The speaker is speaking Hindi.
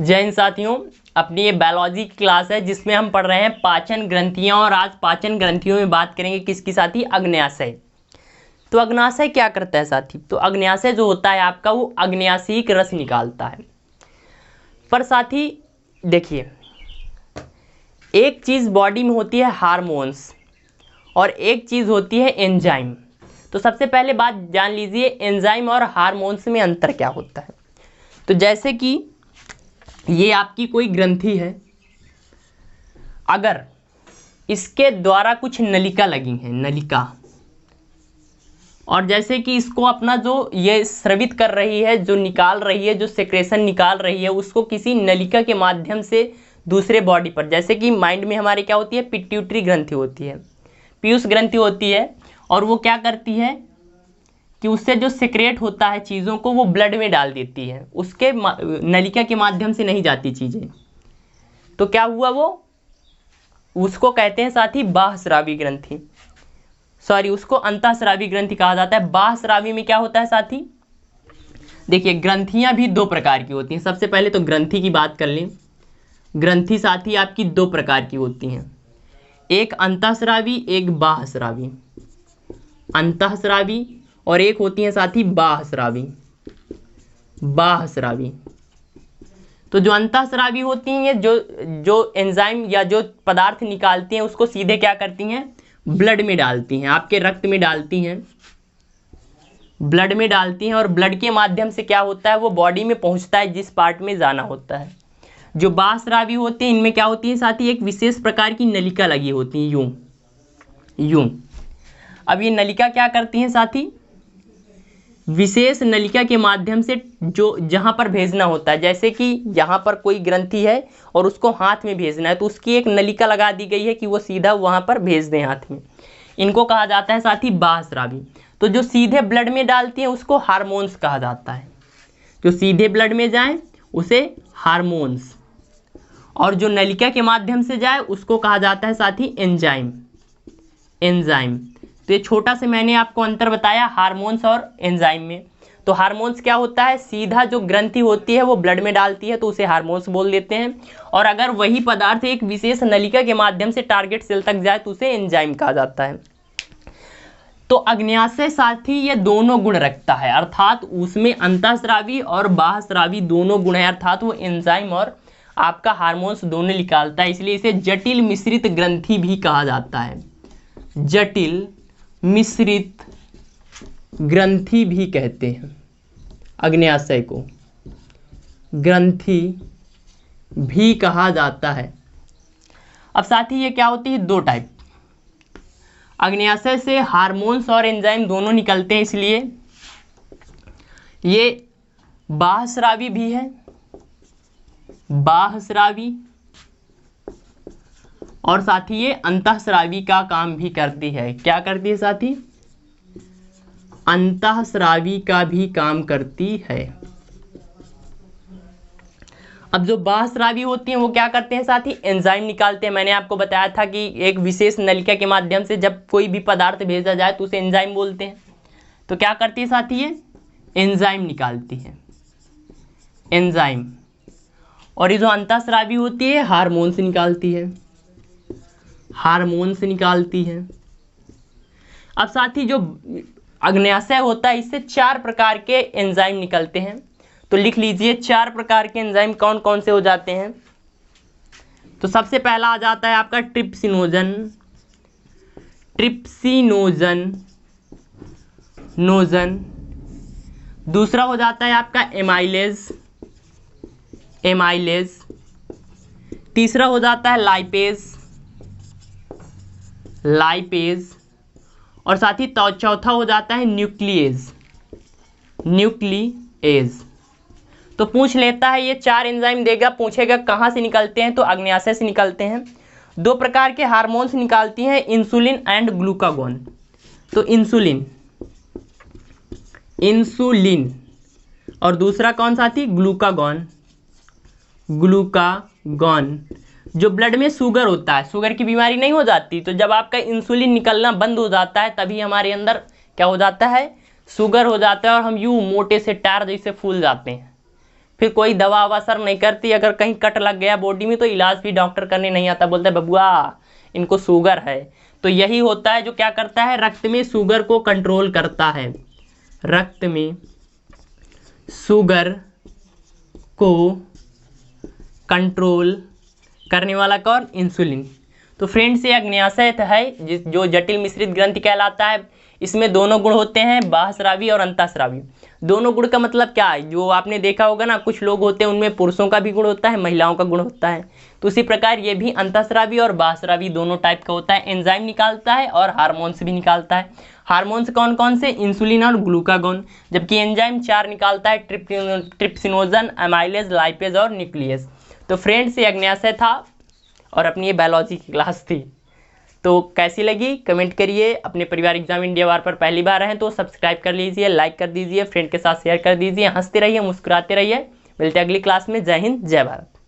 जय हिंद साथियों, अपनी ये बायोलॉजी की क्लास है जिसमें हम पढ़ रहे हैं पाचन ग्रंथियां। और आज पाचन ग्रंथियों में बात करेंगे किसकी साथी? अग्न्याशय। तो अग्न्याशय क्या करता है साथी? तो अग्न्याशय जो होता है आपका, वो अग्न्याशिक रस निकालता है। पर साथी देखिए, एक चीज़ बॉडी में होती है हार्मोन्स और एक चीज़ होती है एंजाइम। तो सबसे पहले बात जान लीजिए, एंजाइम और हार्मोन्स में अंतर क्या होता है। तो जैसे कि ये आपकी कोई ग्रंथि है, अगर इसके द्वारा कुछ नलिका लगी है, नलिका, और जैसे कि इसको अपना जो ये स्रवित कर रही है, जो निकाल रही है, जो सेक्रेशन निकाल रही है, उसको किसी नलिका के माध्यम से दूसरे बॉडी पर, जैसे कि माइंड में हमारे क्या होती है, पिट्यूटरी ग्रंथि होती है, पीयूष ग्रंथि होती है, और वो क्या करती है कि उससे जो सिक्रेट होता है चीज़ों को, वो ब्लड में डाल देती है, उसके नलिका के माध्यम से नहीं जाती चीज़ें। तो क्या हुआ, वो उसको कहते हैं साथी बाह्यस्रावी ग्रंथि। सॉरी, उसको अंतःस्रावी ग्रंथि कहा जाता है। बाह्यस्रावी में क्या होता है साथी? देखिए, ग्रंथियां भी दो प्रकार की होती हैं। सबसे पहले तो ग्रंथि की बात कर लें। ग्रंथि साथी आपकी दो प्रकार की होती हैं, एक अंतःस्रावी, एक बाह्यस्रावी। अंतःस्रावी और एक होती है साथी बाह्यस्रावी। बाह्यस्रावी। तो जो अंतःस्रावी होती हैं, ये जो एंजाइम या जो पदार्थ निकालती हैं, उसको सीधे क्या करती हैं, ब्लड में डालती हैं, आपके रक्त में डालती हैं, ब्लड में डालती हैं, और ब्लड के माध्यम से क्या होता है, वो बॉडी में पहुंचता है जिस पार्ट में जाना होता है। जो बाह्यस्रावी होते हैं, इनमें क्या होती है साथी, एक विशेष प्रकार की नलिका लगी होती है, यूं यूं। अब ये नलिका क्या करती हैं साथी, विशेष नलिका के माध्यम से जो जहाँ पर भेजना होता है, जैसे कि यहाँ पर कोई ग्रंथि है और उसको हाथ में भेजना है, तो उसकी एक नलिका लगा दी गई है कि वो सीधा वहाँ पर भेज दें हाथ में। इनको कहा जाता है साथी बाह्यस्रावी। तो जो सीधे ब्लड में डालती हैं उसको हार्मोन्स कहा जाता है, जो सीधे ब्लड में जाए उसे हार्मोन्स, और जो नलिका के माध्यम से जाए उसको कहा जाता है साथी एंजाइम। एंजाइम। तो ये छोटा से मैंने आपको अंतर बताया हार्मोन्स और एंजाइम में। तो हार्मोन्स क्या होता है, सीधा जो ग्रंथि होती है वो ब्लड में डालती है, तो उसे हार्मोन्स बोल देते हैं। और अगर वही पदार्थ एक विशेष नलिका के माध्यम से टारगेट सेल तक जाए तो उसे एंजाइम कहा जाता है। तो अग्न्याशय साथी ये दोनों गुण रखता है, अर्थात उसमें अंतःस्रावी और बाह्यस्रावी दोनों गुण है, अर्थात वो एंजाइम और आपका हार्मोन्स दोनों निकालता है। इसलिए इसे जटिल मिश्रित ग्रंथि भी कहा जाता है। जटिल मिश्रित ग्रंथि भी कहते हैं अग्न्याशय को, ग्रंथि भी कहा जाता है। अब साथी ये क्या होती है, दो टाइप। अग्न्याशय से हार्मोन्स और एंजाइम दोनों निकलते हैं, इसलिए ये बाह्यस्रावी भी है, बाह्यस्रावी, और साथी ये अंतःस्रावी का काम भी करती है। क्या करती है साथी? अंतःस्रावी का भी काम करती है। अब जो बाह्यस्रावी होती हैं वो क्या करते हैं साथी, एंजाइम निकालते हैं। मैंने आपको बताया था कि एक विशेष नलिका के माध्यम से जब कोई भी पदार्थ भेजा जाए तो उसे एंजाइम बोलते हैं। तो क्या करती है साथी, ये एंजाइम निकालती है, एंजाइम। और ये जो अंतःस्रावी होती है हार्मोन्स निकालती है, हार्मोन्स निकालती है। अब साथी जो अग्न्याशय होता है, इससे चार प्रकार के एंजाइम निकलते हैं। तो लिख लीजिए, चार प्रकार के एंजाइम कौन कौन से हो जाते हैं। तो सबसे पहला आ जाता है आपका ट्रिप्सिनोजन, ट्रिप्सिनोजन नोजन। दूसरा हो जाता है आपका एमाइलेज, एमाइलेज। तीसरा हो जाता है लाइपेज, लाइपेज। और साथ ही चौथा हो जाता है न्यूक्लिएज, न्यूक्लिएज। तो पूछ लेता है, ये चार एंजाइम देगा, पूछेगा कहाँ से निकलते हैं, तो अग्न्याशय से निकलते हैं। दो प्रकार के हार्मोन्स निकालती हैं, इंसुलिन एंड ग्लूकागॉन। तो इंसुलिन, इंसुलिन, और दूसरा कौन साथी, ग्लूकागॉन, ग्लूकागॉन। जो ब्लड में शुगर होता है, शुगर की बीमारी नहीं हो जाती, तो जब आपका इंसुलिन निकलना बंद हो जाता है तभी हमारे अंदर क्या हो जाता है, शुगर हो जाता है, और हम यूं मोटे से टायर जैसे फूल जाते हैं। फिर कोई दवा ववा असर नहीं करती। अगर कहीं कट लग गया बॉडी में तो इलाज भी डॉक्टर करने नहीं आता, बोलता है बबुआ इनको शुगर है। तो यही होता है जो क्या करता है, रक्त में शुगर को कंट्रोल करता है। रक्त में शुगर को कंट्रोल करने वाला कौन, इंसुलिन। तो फ्रेंड्स ये अग्न्याशय है जो जटिल मिश्रित ग्रंथि कहलाता है। इसमें दोनों गुण होते हैं, बाह्यस्रावी और अंतःस्रावी। दोनों गुण का मतलब क्या है, जो आपने देखा होगा ना, कुछ लोग होते हैं उनमें पुरुषों का भी गुण होता है, महिलाओं का गुण होता है। तो उसी प्रकार ये भी अंतःस्रावी और बाह्यस्रावी दोनों टाइप का होता है। एंजाइम निकालता है और हार्मोन्स भी निकालता है। हार्मोन्स कौन कौन से, इंसुलिन और ग्लूकागोन, जबकि एंजाइम 4 निकालता है, ट्रिप्सिनोजन, अमाइलेज, लाइपेज और न्यूक्लियस। तो फ्रेंड्स ये अग्न्याशय था और अपनी ये बायोलॉजी की क्लास थी। तो कैसी लगी कमेंट करिए। अपने परिवार एग्जाम इंडिया वार पर पहली बार हैं तो सब्सक्राइब कर लीजिए, लाइक कर दीजिए, फ्रेंड के साथ शेयर कर दीजिए। हंसते रहिए, मुस्कुराते रहिए। मिलते हैं अगली क्लास में। जय हिंद, जय भारत।